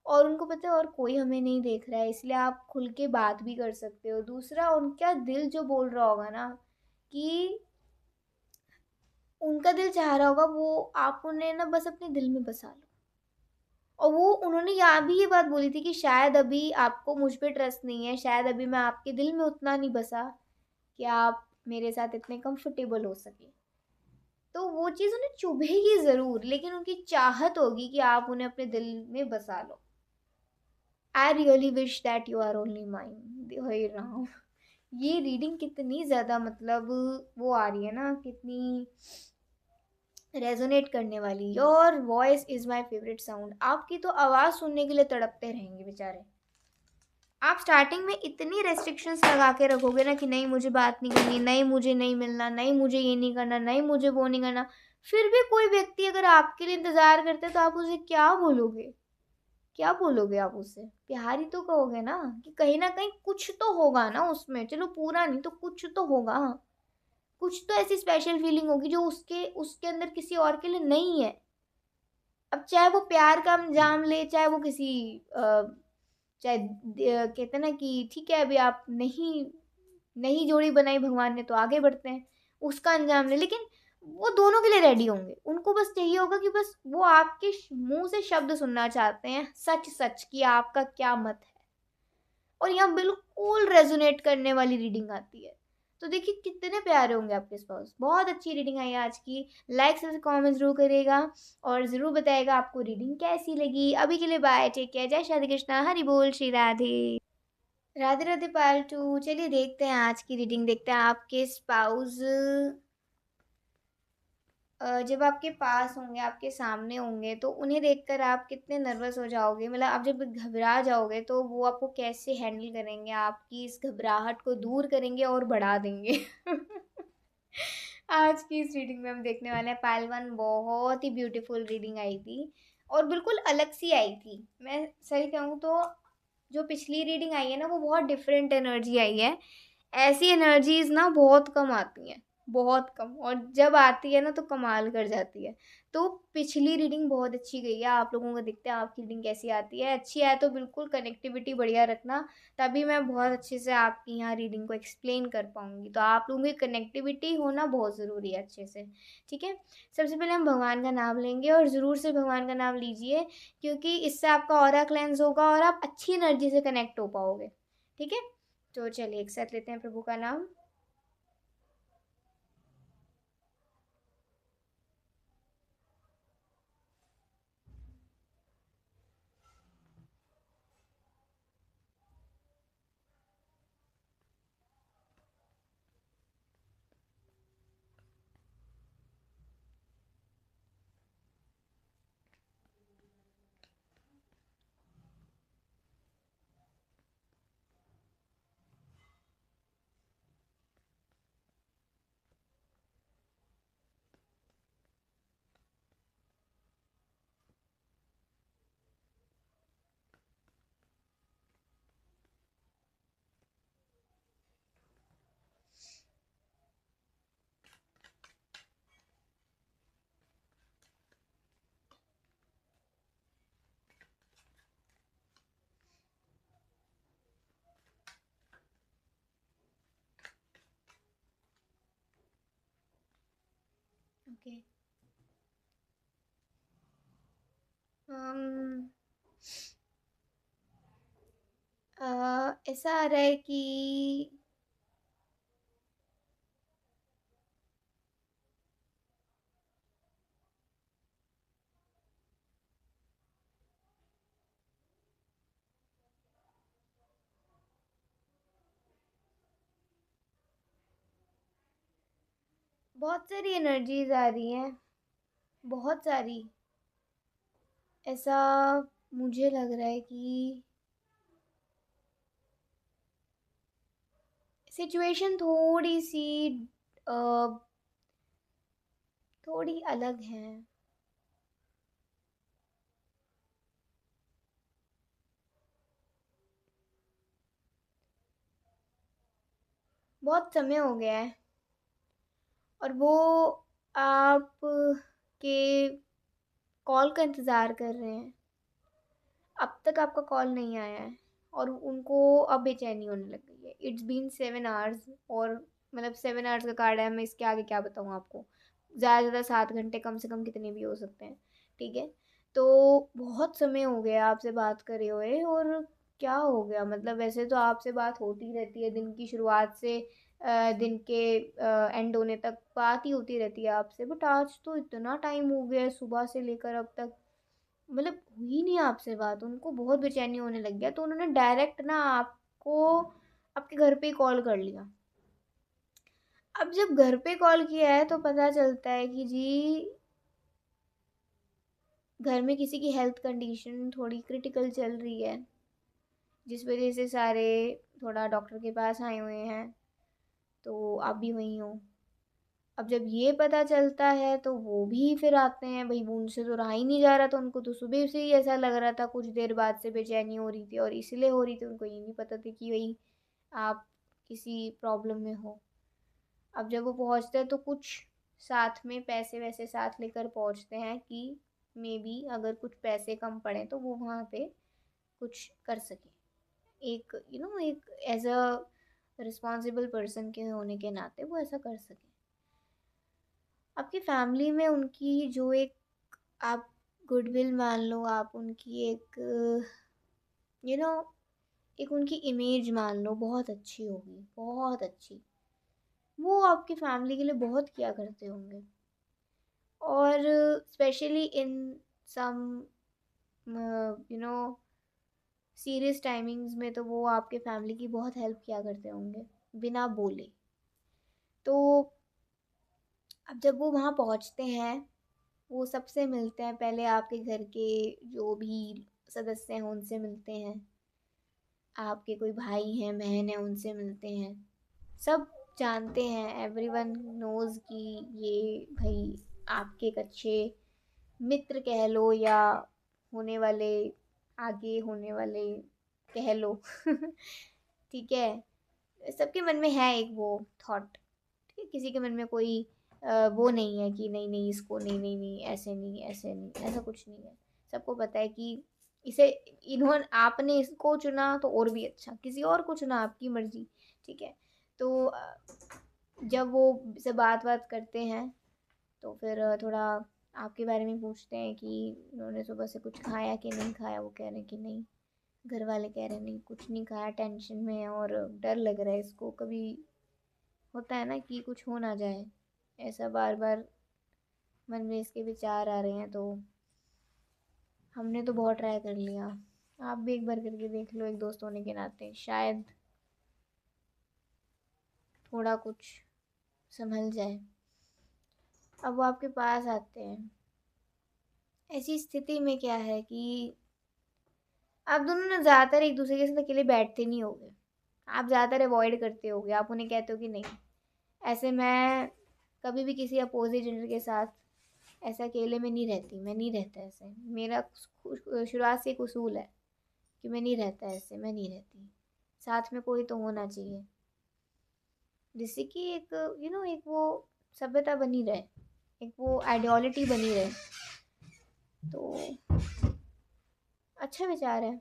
Speaker 1: और उनको पता है और कोई हमें नहीं देख रहा है, इसलिए आप खुल के बात भी कर सकते हो। दूसरा, उनका दिल जो बोल रहा होगा ना, कि उनका दिल चाह रहा होगा वो आप उन्हें ना बस अपने दिल में बसा लो। और वो उन्होंने यहाँ भी ये बात बोली थी कि शायद अभी आपको मुझ पे ट्रस्ट नहीं है, शायद अभी मैं आपके दिल में उतना नहीं बसा कि आप मेरे साथ इतने कंफर्टेबल हो सके। तो वो चीज़ उन्हें चुभेगी ज़रूर, लेकिन उनकी चाहत होगी कि आप उन्हें अपने दिल में बसा लो। I really wish that you are only mine. हे राम, ये रीडिंग कितनी ज़्यादा मतलब वो आ रही है ना, कितनी रेजोनेट करने वाली। Your voice is my favourite sound, आपकी तो आवाज़ सुनने के लिए तड़पते रहेंगे बेचारे। आप स्टार्टिंग में इतनी रेस्ट्रिक्शंस लगा के रखोगे ना कि नहीं मुझे बात नहीं करनी, नहीं मुझे नहीं मिलना, नहीं मुझे ये नहीं करना, नहीं मुझे वो नहीं करना। फिर भी कोई व्यक्ति अगर आपके लिए इंतज़ार करता है तो आप उसे क्या बोलोगे? क्या बोलोगे आप उससे? प्यार ही तो कहोगे ना, कि कहीं न कहीं कुछ तो होगा ना उसमें, चलो पूरा नहीं तो कुछ तो होगा। कुछ तो ऐसी स्पेशल फीलिंग होगी जो उसके उसके अंदर किसी और के लिए नहीं है। अब चाहे वो प्यार का अंजाम ले, चाहे वो किसी चाहे कहते हैं ना कि ठीक है अभी आप नहीं नई जोड़ी बनाई भगवान ने तो आगे बढ़ते हैं, उसका अंजाम ले, लेकिन वो दोनों के लिए रेडी होंगे। उनको बस चाहिए होगा कि बस वो आपके मुंह से शब्द सुनना चाहते हैं, सच सच कि आपका क्या मत है। और यहाँ बिल्कुल रेजोनेट करने वाली रीडिंग आती है। तो देखिए कितने प्यारे होंगे आपके स्पाउस। बहुत अच्छी रीडिंग आई आज की। लाइक से कमेंट जरूर करिएगा और ज़रूर बताइएगा आपको रीडिंग कैसी लगी। अभी के लिए बाय, टेक केयर, जय श्री कृष्णा, हरि बोल, श्री राधे। राधे राधे पालटू। चलिए देखते हैं आज की रीडिंग, देखते हैं आपके स्पाउस जब आपके पास होंगे, आपके सामने होंगे, तो उन्हें देखकर आप कितने नर्वस हो जाओगे। मतलब आप जब घबरा जाओगे तो वो आपको कैसे हैंडल करेंगे, आपकी इस घबराहट को दूर करेंगे और बढ़ा देंगे। आज की इस रीडिंग में हम देखने वाले हैं पाइल वन। बहुत ही ब्यूटीफुल रीडिंग आई थी और बिल्कुल अलग सी आई थी। मैं सही कहूँ तो जो पिछली रीडिंग आई है ना, वो बहुत डिफरेंट एनर्जी आई है। ऐसी एनर्जीज ना बहुत कम आती हैं, बहुत कम, और जब आती है ना तो कमाल कर जाती है। तो पिछली रीडिंग बहुत अच्छी गई है। आप लोगों को देखते हैं आपकी रीडिंग कैसी आती है। अच्छी आए तो बिल्कुल कनेक्टिविटी बढ़िया रखना, तभी मैं बहुत अच्छे से आपकी यहाँ रीडिंग को एक्सप्लेन कर पाऊँगी। तो आप लोगों की कनेक्टिविटी होना बहुत ज़रूरी है अच्छे से, ठीक है। सबसे पहले हम भगवान का नाम लेंगे और ज़रूर से भगवान का नाम लीजिए, क्योंकि इससे आपका ऑरा क्लेंस होगा और आप अच्छी एनर्जी से कनेक्ट हो पाओगे, ठीक है। तो चलिए एक साथ लेते हैं प्रभु का नाम। ओके। um, ऐसा आ रहा है कि बहुत सारी एनर्जीज आ रही हैं, बहुत सारी। ऐसा मुझे लग रहा है कि सिचुएशन थोड़ी सी अ, थोड़ी अलग है। बहुत समय हो गया है और वो आप के कॉल का इंतज़ार कर रहे हैं। अब तक आपका कॉल नहीं आया है और उनको अब बेचैनी होने लग गई है। इट्स बीन 7 आवर्स, और मतलब 7 आवर्स का कार्ड है, मैं इसके आगे क्या बताऊँ आपको। ज़्यादा से ज़्यादा 7 घंटे, कम से कम कितने भी हो सकते हैं। ठीक है, तो बहुत समय हो गया आपसे बात करे हुए। और क्या हो गया, मतलब वैसे तो आपसे बात होती रहती है, दिन की शुरुआत से दिन के एंड होने तक बात ही होती रहती है आपसे। बट आज तो इतना टाइम हो गया है, सुबह से लेकर अब तक मतलब हुई नहीं आपसे बात। उनको बहुत बेचैनी होने लग गया, तो उन्होंने डायरेक्ट ना आपको आपके घर पे ही कॉल कर लिया। अब जब घर पे कॉल किया है तो पता चलता है कि जी घर में किसी की हेल्थ कंडीशन थोड़ी क्रिटिकल चल रही है, जिस वजह से सारे थोड़ा डॉक्टर के पास आए हुए हैं। तो आप भी वहीं हो। अब जब ये पता चलता है तो वो भी फिर आते हैं भाई, वो उनसे तो रहा ही नहीं जा रहा था। उनको तो सुबह से ही ऐसा लग रहा था, कुछ देर बाद से बेचैनी हो रही थी, और इसलिए हो रही थी उनको ये नहीं पता था कि भाई आप किसी प्रॉब्लम में हो। अब जब वो पहुंचते हैं तो कुछ साथ में पैसे वैसे साथ लेकर पहुंचते हैं कि मे बी अगर कुछ पैसे कम पड़े तो वो वहाँ पे कुछ कर सके। एक एक एज अ रिस्पॉन्सिबल पर्सन के होने के नाते वो ऐसा कर सके। आपकी फैमिली में उनकी जो एक, आप गुडविल मान लो, आप उनकी एक यू नो एक उनकी इमेज मान लो, बहुत अच्छी होगी, बहुत अच्छी। वो आपकी फैमिली के लिए बहुत किया करते होंगे। और specially in some you know serious timings में तो वो आपके फैमिली की बहुत हेल्प किया करते होंगे बिना बोले। तो अब जब वो वहाँ पहुँचते हैं, वो सबसे मिलते हैं। पहले आपके घर के जो भी सदस्य हैं उनसे मिलते हैं, आपके कोई भाई हैं बहन हैं उनसे मिलते हैं। सब जानते हैं, एवरीवन नोज़ कि ये भाई आपके एक अच्छे मित्र कह लो, या होने वाले, आगे होने वाले कह लो। ठीक है, सबके मन में है एक वो थॉट। ठीक है, किसी के मन में कोई वो नहीं है कि नहीं नहीं इसको नहीं नहीं नहीं ऐसे नहीं ऐसे नहीं, ऐसा कुछ नहीं है। सबको पता है कि इसे इन्होंने आपने इसको चुना तो और भी अच्छा, किसी और को चुना आपकी मर्जी। ठीक है, तो जब वो से बात बात करते हैं तो फिर थोड़ा आपके बारे में पूछते हैं कि उन्होंने सुबह से कुछ खाया कि नहीं खाया। वो कह रहे हैं कि नहीं, घर वाले कह रहे हैं नहीं कुछ नहीं खाया, टेंशन में है और डर लग रहा है इसको। कभी होता है ना कि कुछ हो ना जाए, ऐसा बार बार मन में इसके विचार आ रहे हैं। तो हमने तो बहुत ट्राई कर लिया, आप भी एक बार करके देख लो, एक दोस्त होने के नाते शायद थोड़ा कुछ संभल जाए। अब वो आपके पास आते हैं। ऐसी स्थिति में क्या है कि आप दोनों ना ज़्यादातर एक दूसरे के साथ अकेले बैठते नहीं होगे। आप ज़्यादातर अवॉइड करते होगे, आप उन्हें कहते हो कि नहीं। ऐसे मैं कभी भी किसी अपोजिट जेंडर के साथ ऐसे अकेले में नहीं रहती, मैं नहीं रहता ऐसे। मेरा शुरुआत से एक उसूल है कि मैं नहीं रहता ऐसे, मैं नहीं रहती। साथ में कोई तो होना चाहिए, जिससे कि एक एक वो सभ्यता बनी रहे, एक वो आइडियोलिटी बनी रहे। तो अच्छा विचार है।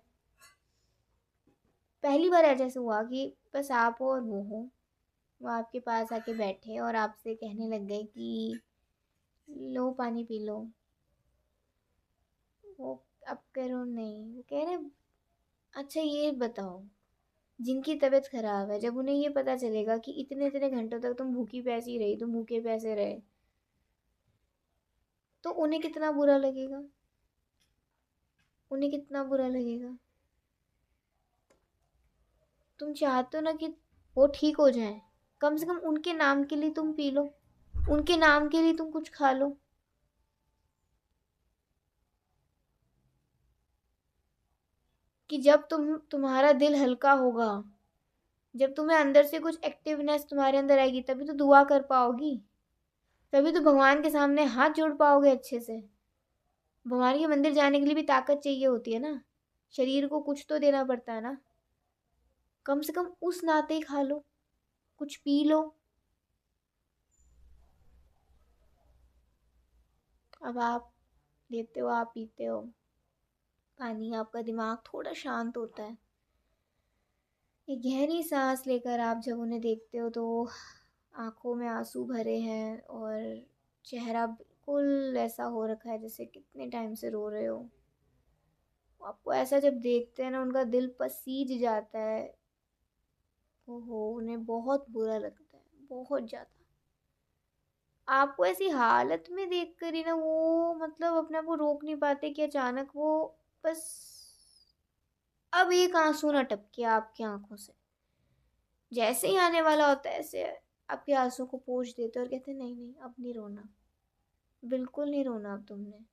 Speaker 1: पहली बार ऐसा ऐसे हुआ कि बस आप हो और वो आपके पास आके बैठे और आपसे कहने लग गए कि लो पानी पी लो। वो अब करो नहीं, वो कह रहे। अच्छा ये बताओ, जिनकी तबीयत खराब है, जब उन्हें ये पता चलेगा कि इतने इतने घंटों तक तुम भूखी प्यासी रही, तुम भूखे प्यासे रहे, तो उन्हें कितना बुरा लगेगा? उन्हें कितना बुरा लगेगा? तुम चाहते हो ना कि वो ठीक हो जाए, कम से कम उनके नाम के लिए तुम पी लो, उनके नाम के लिए तुम कुछ खा लो। कि जब तुम्हारा दिल हल्का होगा, जब तुम्हें अंदर से कुछ एक्टिवनेस तुम्हारे अंदर आएगी, तभी तो दुआ कर पाओगी, तभी तो भगवान के सामने हाथ जोड़ पाओगे अच्छे से। भगवान के मंदिर जाने के लिए भी ताकत चाहिए होती है ना, शरीर को कुछ तो देना पड़ता है ना। कम से कम उस नाते ही खा लो, कुछ पी लो। अब आप लेते हो, आप पीते हो पानी, आपका दिमाग थोड़ा शांत होता है। एक गहरी सांस लेकर आप जब उन्हें देखते हो तो आंखों में आंसू भरे हैं और चेहरा बिल्कुल ऐसा हो रखा है जैसे कितने टाइम से रो रहे हो। आपको ऐसा जब देखते हैं ना, उनका दिल पसीज जाता है। ओहो, उन्हें बहुत बुरा लगता है, बहुत ज़्यादा। आपको ऐसी हालत में देख कर ही ना वो मतलब अपने आप को रोक नहीं पाते कि अचानक वो बस अब एक आंसू ना टपके आपकी आंखों से। जैसे ही आने वाला होता है ऐसे आपके आंसू को पोंछ देते और कहते नहीं नहीं अब नहीं रोना, बिल्कुल नहीं रोना अब तुमने,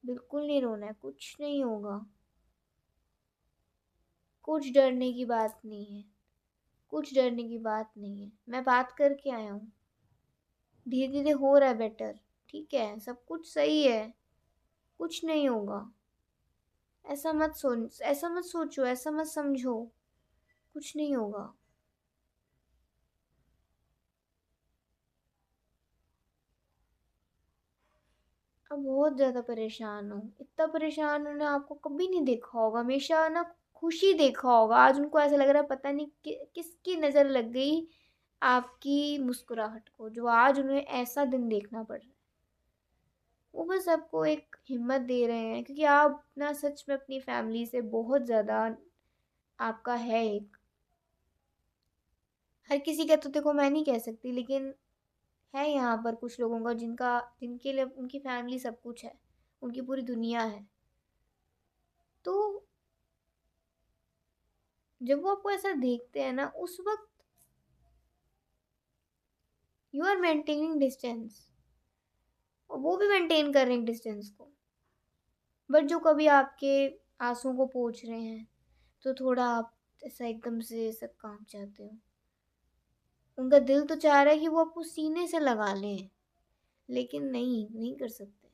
Speaker 1: बिल्कुल नहीं रोना है, कुछ नहीं होगा, कुछ डरने की बात नहीं है, कुछ डरने की बात नहीं है। मैं बात करके आया हूँ, धीरे धीरे हो रहा है बेटर, ठीक है, सब कुछ सही है, कुछ नहीं होगा। ऐसा मत सोचो, ऐसा मत समझो, कुछ नहीं होगा। अब बहुत ज़्यादा परेशान हूँ, इतना परेशान उन्होंने आपको कभी नहीं देखा होगा, हमेशा ना खुशी देखा होगा। आज उनको ऐसा लग रहा है पता नहीं किसकी नज़र लग गई आपकी मुस्कुराहट को, जो आज उन्हें ऐसा दिन देखना पड़ रहा है। वो बस आपको एक हिम्मत दे रहे हैं क्योंकि आप ना सच में अपनी फैमिली से बहुत ज़्यादा आपका है एक। हर किसी का तो देखो मैं नहीं कह सकती, लेकिन है यहाँ पर कुछ लोगों का जिनके लिए उनकी फैमिली सब कुछ है, उनकी पूरी दुनिया है। तो जब वो आपको ऐसा देखते हैं ना, उस वक्त यू आर मेंटेनिंग डिस्टेंस, और वो भी मेंटेन कर रहे हैं डिस्टेंस को। बट जो कभी आपके आंसू को पोंछ रहे हैं, तो थोड़ा आप ऐसा एकदम से ऐसा कांप जाते हो। उनका दिल तो चाह रहा है कि वो आपको सीने से लगा लें, लेकिन नहीं, नहीं कर सकते।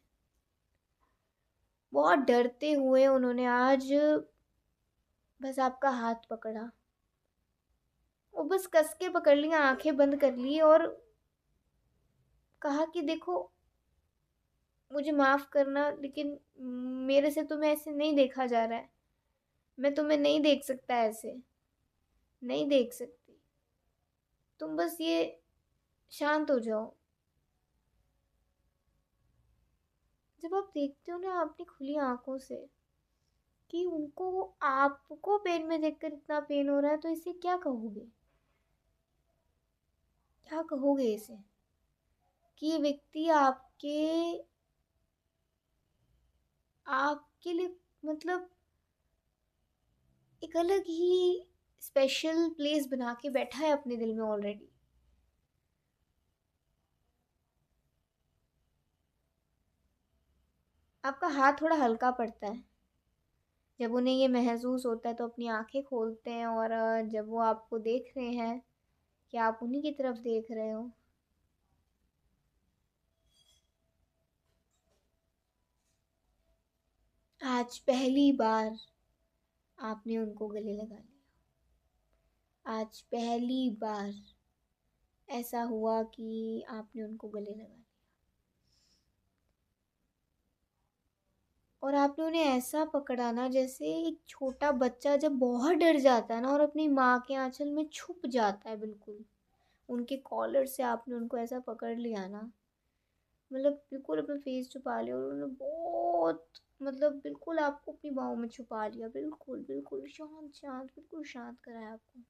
Speaker 1: बहुत डरते हुए उन्होंने आज बस आपका हाथ पकड़ा, वो बस कस के पकड़ लिया, आंखें बंद कर ली और कहा कि देखो मुझे माफ़ करना, लेकिन मेरे से तुम्हें ऐसे नहीं देखा जा रहा है, मैं तुम्हें नहीं देख सकता ऐसे, नहीं देख सकती, तुम बस ये शांत हो जाओ। जब आप देखते हो ना अपनी खुली आंखों से कि उनको आपको पेन में देखकर इतना पेन हो रहा है, तो इसे क्या कहोगे? क्या कहोगे इसे? कि ये व्यक्ति आपके लिए मतलब एक अलग ही स्पेशल प्लेस बना के बैठा है अपने दिल में ऑलरेडी। आपका हाथ थोड़ा हल्का पड़ता है जब उन्हें ये महसूस होता है, तो अपनी आंखें खोलते हैं और जब वो आपको देख रहे हैं कि आप उन्हीं की तरफ देख रहे हो, आज पहली बार आपने उनको गले लगा लिया। आज पहली बार ऐसा हुआ कि आपने उनको गले लगा लिया, और आपने उन्हें ऐसा पकड़ा ना जैसे एक छोटा बच्चा जब बहुत डर जाता है ना और अपनी माँ के आंचल में छुप जाता है, बिल्कुल उनके कॉलर से आपने उनको ऐसा पकड़ लिया ना। मतलब बिल्कुल अपना फेस छुपा लिया और उन्होंने बहुत मतलब बिल्कुल आपको अपनी बाहों में छुपा लिया, बिल्कुल बिल्कुल शांत शांत, बिल्कुल शांत कराया आपको।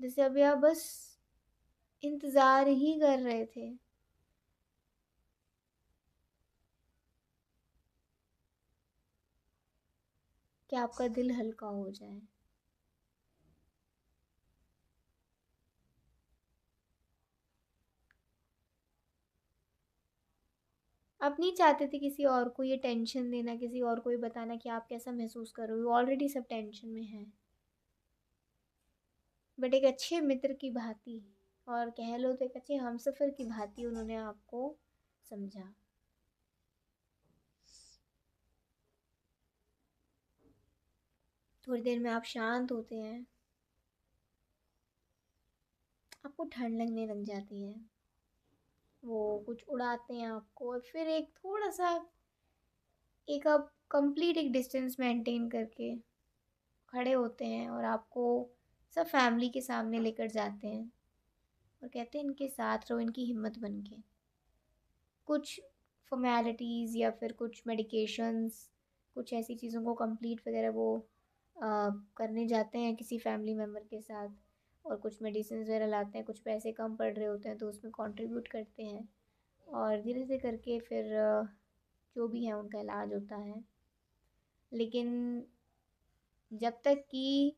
Speaker 1: जैसे अभी आप बस इंतजार ही कर रहे थे। कि आपका दिल हल्का हो जाए। आप नहीं चाहते थे किसी और को ये टेंशन देना, किसी और को ये बताना कि आप कैसा महसूस कर रहे हो, ऑलरेडी सब टेंशन में हैं। बट एक अच्छे मित्र की भांति, और कह लो तो एक अच्छे हमसफर की भांति उन्होंने आपको समझा। थोड़ी देर में आप शांत होते हैं, आपको ठंड लगने लग जाती है। वो कुछ उड़ाते हैं आपको और फिर एक थोड़ा सा, एक आप कंप्लीट एक डिस्टेंस मेंटेन करके खड़े होते हैं और आपको सब फैमिली के सामने लेकर जाते हैं और कहते हैं इनके साथ रहो, इनकी हिम्मत बन के। कुछ फॉर्मेलिटीज़ या फिर कुछ मेडिकेशंस, कुछ ऐसी चीज़ों को कंप्लीट वगैरह वो करने जाते हैं किसी फैमिली मेम्बर के साथ, और कुछ मेडिसिन वगैरह लाते हैं, कुछ पैसे कम पड़ रहे होते हैं तो उसमें कंट्रीब्यूट करते हैं, और धीरे धीरे करके फिर जो भी है उनका इलाज होता है। लेकिन जब तक कि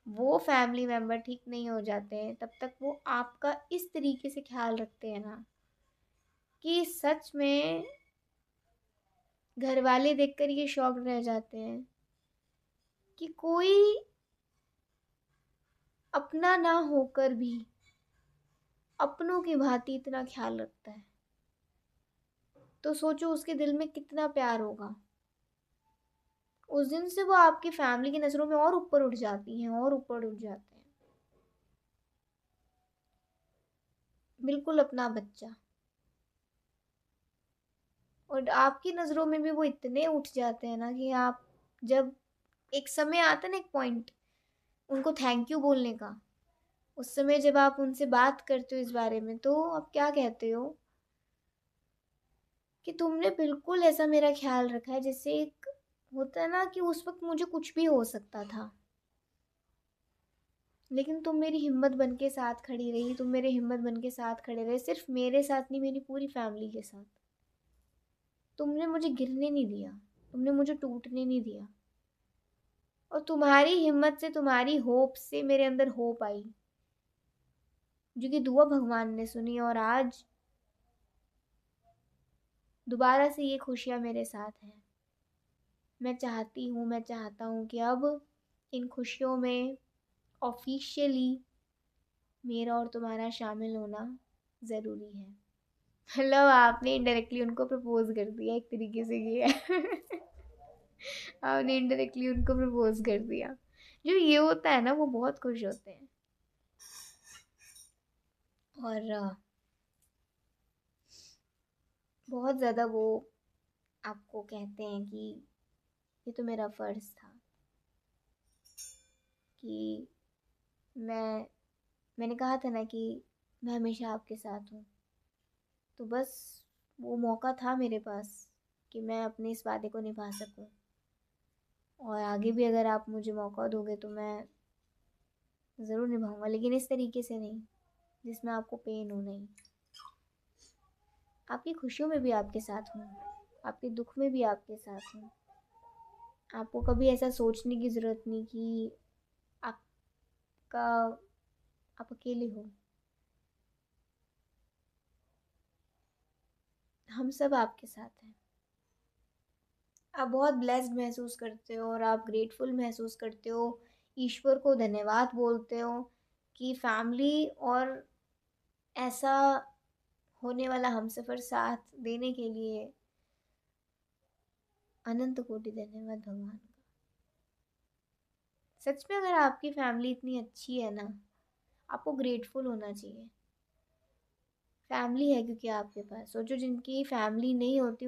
Speaker 1: वो फैमिली मेम्बर ठीक नहीं हो जाते हैं तब तक वो आपका इस तरीके से ख्याल रखते हैं ना, कि सच में घर वाले देखकर ये शॉक रह जाते हैं कि कोई अपना ना होकर भी अपनों की भांति इतना ख्याल रखता है। तो सोचो उसके दिल में कितना प्यार होगा। उस दिन से वो आपकी फैमिली की नज़रों में और ऊपर उठ जाती हैं, और ऊपर उठ जाते हैं। बिल्कुल अपना बच्चा। और आपकी नज़रों में भी वो इतने उठ जाते हैं ना कि आप, जब एक समय आता है ना, एक पॉइंट उनको थैंक यू बोलने का, उस समय जब आप उनसे बात करते हो इस बारे में तो आप क्या कहते हो कि तुमने बिल्कुल ऐसा मेरा ख्याल रखा है, जैसे एक होता है ना कि उस वक्त मुझे कुछ भी हो सकता था, लेकिन तुम मेरी हिम्मत बन के साथ खड़ी रही, तुम मेरे हिम्मत बन के साथ खड़े रहे, सिर्फ मेरे साथ नहीं, मेरी पूरी फैमिली के साथ। तुमने मुझे गिरने नहीं दिया, तुमने मुझे टूटने नहीं दिया, और तुम्हारी हिम्मत से, तुम्हारी होप से मेरे अंदर होप आई, जो कि दुआ भगवान ने सुनी, और आज दोबारा से ये खुशियाँ मेरे साथ हैं। मैं चाहती हूँ, मैं चाहता हूँ कि अब इन खुशियों में ऑफिशियली मेरा और तुम्हारा शामिल होना ज़रूरी है। मतलब आपने इनडायरेक्टली उनको प्रपोज कर दिया एक तरीके से, ये है। आपने इनडायरेक्टली उनको प्रपोज कर दिया। जो ये होता है ना, वो बहुत खुश होते हैं। और बहुत ज़्यादा वो आपको कहते हैं कि ये तो मेरा फ़र्ज़ था कि मैंने कहा था ना कि मैं हमेशा आपके साथ हूँ। तो बस वो मौका था मेरे पास कि मैं अपने इस वादे को निभा सकूँ, और आगे भी अगर आप मुझे मौका दोगे तो मैं ज़रूर निभाऊंगा, लेकिन इस तरीके से नहीं जिसमें आपको पेन हो। नहीं, आपकी खुशियों में भी आपके साथ हूँ, आपके दुख में भी आपके साथ हूँ। आपको कभी ऐसा सोचने की ज़रूरत नहीं कि आपका आप अकेले हो। हम सब आपके साथ हैं। आप बहुत ब्लेस्ड महसूस करते हो और आप ग्रेटफुल महसूस करते हो, ईश्वर को धन्यवाद बोलते हो कि फैमिली और ऐसा होने वाला हमसफ़र साथ देने के लिए अनंत कोटि धन्यवाद भगवान का। सच में अगर आपकी फैमिली इतनी अच्छी है ना, आपको ग्रेटफुल होना चाहिए। फैमिली है क्योंकि आपके पास, और जो जिनकी फैमिली नहीं होती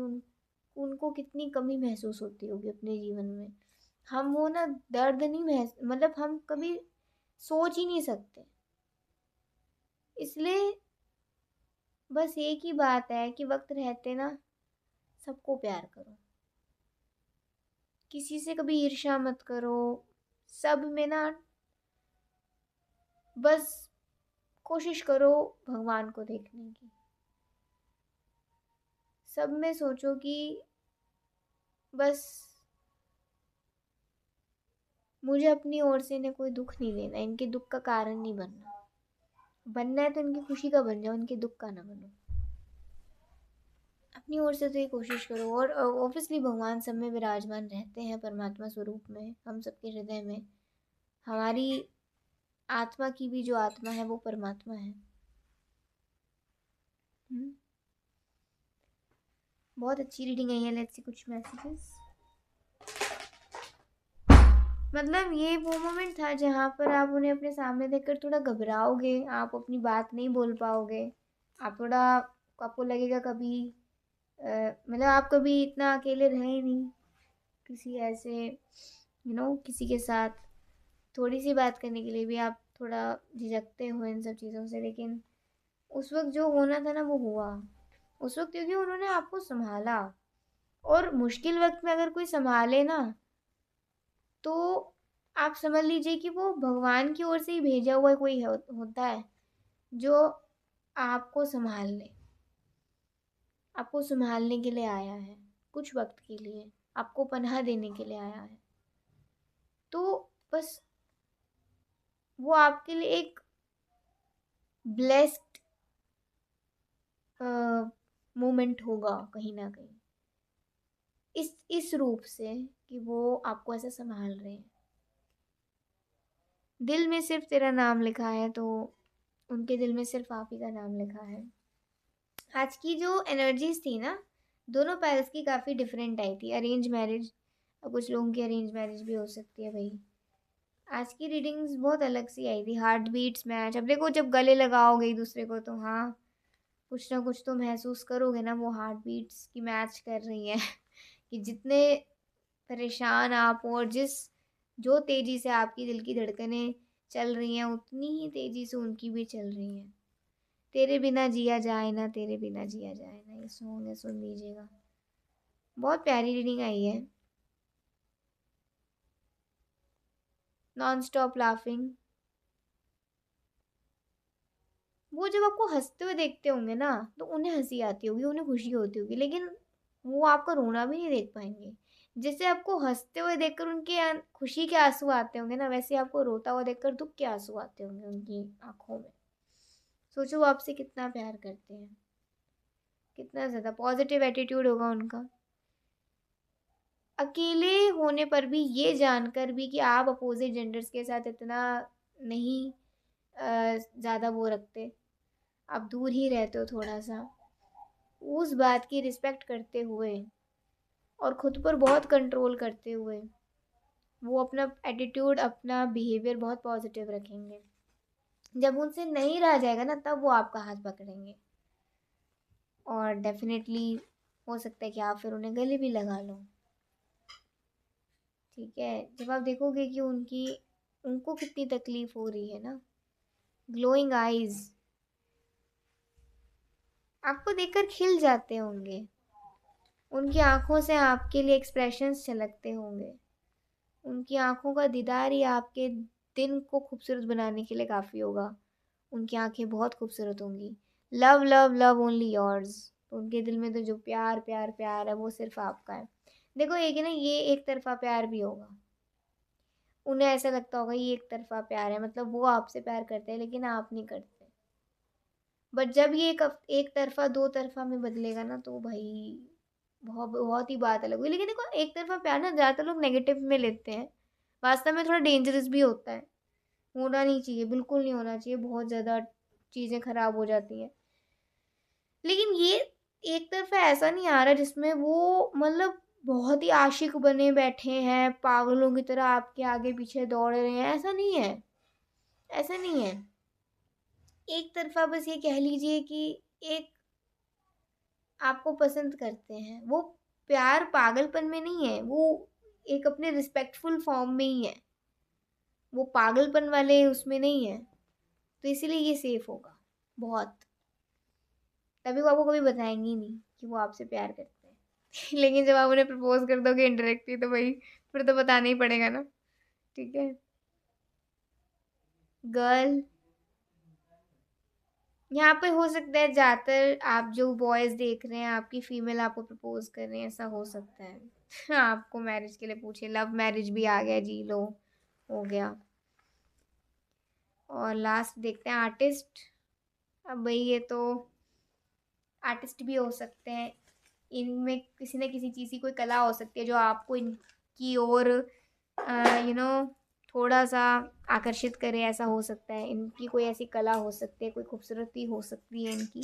Speaker 1: उनको कितनी कमी महसूस होती होगी अपने जीवन में। हम वो ना दर्द नहीं मतलब हम कभी सोच ही नहीं सकते। इसलिए बस एक ही बात है कि वक्त रहते ना सबको प्यार करो, किसी से कभी ईर्ष्या मत करो। सब में ना बस कोशिश करो भगवान को देखने की। सब में सोचो कि बस मुझे अपनी ओर से इन्हें कोई दुख नहीं देना, इनके दुख का कारण नहीं बनना। बनना है तो इनकी खुशी का बन जाओ, इनके दुख का ना बनो। अपनी ओर से तो ये कोशिश करो। और ऑब्वियसली भगवान सब में विराजमान रहते हैं परमात्मा स्वरूप में, हम सबके हृदय में। हमारी आत्मा की भी जो आत्मा है वो परमात्मा है। बहुत अच्छी रीडिंग आई है। लेट्स सी कुछ मैसेजेस। मतलब ये वो मोमेंट था जहाँ पर आप उन्हें अपने सामने देखकर थोड़ा घबराओगे, आप अपनी बात नहीं बोल पाओगे, आप थोड़ा, आपको लगेगा कभी मतलब आप कभी इतना अकेले रहे ही नहीं किसी ऐसे किसी के साथ। थोड़ी सी बात करने के लिए भी आप थोड़ा झिझकते हो इन सब चीज़ों से, लेकिन उस वक्त जो होना था ना वो हुआ उस वक्त, क्योंकि उन्होंने आपको संभाला। और मुश्किल वक्त में अगर कोई संभाले ना तो आप समझ लीजिए कि वो भगवान की ओर से ही भेजा हुआ कोई होता है जो आपको संभाल ले, आपको संभालने के लिए आया है कुछ वक्त के लिए, आपको पनाह देने के लिए आया है। तो बस वो आपके लिए एक ब्लेस्ड मोमेंट होगा कहीं ना कहीं, इस रूप से कि वो आपको ऐसा संभाल रहे हैं। दिल में सिर्फ तेरा नाम लिखा है तो उनके दिल में सिर्फ आप ही का नाम लिखा है। आज की जो एनर्जीज थी ना दोनों पैरल्स की काफ़ी डिफरेंट आई थी। अरेंज मैरिज, और कुछ लोगों की अरेंज मैरिज भी हो सकती है भाई। आज की रीडिंग्स बहुत अलग सी आई थी। Heart beats match. अब देखो जब गले लगाओगे एक दूसरे को तो हाँ कुछ ना कुछ तो महसूस करोगे ना, वो हार्ट बीट्स की मैच कर रही हैं कि जितने परेशान आप हो और जो तेज़ी से आपकी दिल की धड़कनें चल रही हैं उतनी ही तेज़ी से उनकी भी चल रही हैं। तेरे बिना जिया जाए ना, तेरे बिना जिया जाए ना, ये सॉन्ग है, सुन लीजिएगा। बहुत प्यारी रीडिंग आई है। Non stop laughing. वो जब आपको हंसते हुए देखते होंगे ना तो उन्हें हंसी आती होगी, उन्हें खुशी होती होगी, लेकिन वो आपका रोना भी नहीं देख पाएंगे। जैसे आपको हंसते हुए देखकर उनके खुशी के आंसू आते होंगे ना, वैसे आपको रोता हुआ देखकर दुख के आंसू आते होंगे उनकी आंखों में। सोचो वो आपसे कितना प्यार करते हैं, कितना ज़्यादा पॉजिटिव एटीट्यूड होगा उनका। अकेले होने पर भी ये जानकर भी कि आप अपोजिट जेंडर्स के साथ इतना नहीं ज़्यादा वो रखते, आप दूर ही रहते हो थोड़ा सा, उस बात की रिस्पेक्ट करते हुए और ख़ुद पर बहुत कंट्रोल करते हुए वो अपना एटीट्यूड, अपना बिहेवियर बहुत पॉजिटिव रखेंगे। जब उनसे नहीं रहा जाएगा ना तब वो आपका हाथ पकड़ेंगे और डेफिनेटली हो सकता है कि आप फिर उन्हें गले भी लगा लो। ठीक है, जब आप देखोगे कि उनको कितनी तकलीफ़ हो रही है ना, ग्लोइंग आईज आपको देखकर खिल जाते होंगे, उनकी आंखों से आपके लिए एक्सप्रेशंस छलकते होंगे, उनकी आंखों का दीदार ही आपके दिन को खूबसूरत बनाने के लिए काफ़ी होगा। उनकी आंखें बहुत खूबसूरत होंगी। Love love love only yours. उनके दिल में तो जो प्यार प्यार प्यार है वो सिर्फ आपका है। देखो एक है ना, ये एक तरफा प्यार भी होगा। उन्हें ऐसा लगता होगा ये एक तरफा प्यार है, मतलब वो आपसे प्यार करते हैं लेकिन आप नहीं करते। बट जब ये एक तरफा दो तरफा में बदलेगा ना तो भाई बहुत बहुत ही बात अलग हुई। लेकिन देखो एक तरफा प्यार ना ज़्यादातर लोग नेगेटिव में लेते हैं, वास्तव में थोड़ा डेंजरस भी होता है। होना नहीं चाहिए, बिल्कुल नहीं होना चाहिए, बहुत ज़्यादा चीज़ें ख़राब हो जाती हैं। लेकिन ये एक तरफा ऐसा नहीं आ रहा जिसमें वो मतलब बहुत ही आशिक बने बैठे हैं, पागलों की तरह आपके आगे पीछे दौड़ रहे हैं, ऐसा नहीं है, ऐसा नहीं है। एक तरफा बस ये कह लीजिए कि एक आपको पसंद करते हैं। वो प्यार पागलपन में नहीं है, वो एक अपने रिस्पेक्टफुल फॉर्म में ही है, वो पागलपन वाले उसमें नहीं है। तो इसीलिए ये सेफ होगा बहुत। तभी वो आपको कभी बताएंगी नहीं कि वो आपसे प्यार करते हैं। लेकिन जब आप उन्हें प्रपोज कर दोगे इनडायरेक्टली तो भाई फिर तो बताना ही पड़ेगा ना। ठीक है। गर्ल, यहाँ पे हो सकता है ज़्यादातर आप जो बॉयज़ देख रहे हैं आपकी फीमेल आपको प्रपोज कर रहे हैं, ऐसा हो सकता है। आपको मैरिज के लिए पूछे, लव मैरिज भी आ गया जी लो, हो गया। और लास्ट देखते हैं आर्टिस्ट। अब भाई ये तो आर्टिस्ट भी हो सकते हैं, इनमें किसी न किसी चीज़ की कोई कला हो सकती है जो आपको इनकी ओर यू नो थोड़ा सा आकर्षित करे, ऐसा हो सकता है। इनकी कोई ऐसी कला हो सकती है, कोई खूबसूरती हो सकती है इनकी।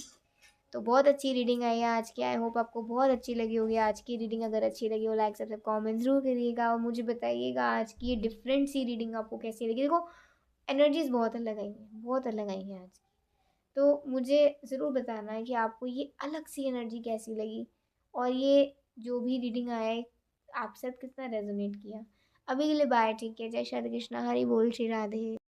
Speaker 1: तो बहुत अच्छी रीडिंग आई है आज की। आई होप आपको बहुत अच्छी लगी होगी आज की रीडिंग। अगर अच्छी लगी हो लाइक सब्सक्राइब कमेंट ज़रूर करिएगा और मुझे बताइएगा आज की ये डिफरेंट सी रीडिंग आपको कैसी लगी। देखो एनर्जीज बहुत अलग आई हैं, बहुत अलग आई हैं आज की। तो मुझे ज़रूर बताना है कि आपको ये अलग सी एनर्जी कैसी लगी और ये जो भी रीडिंग आया है आप सब कितना रेजोनेट किया। अभी के लिए बाय, ठीक है। जय श्री कृष्णा, हरि बोल, श्री राधे।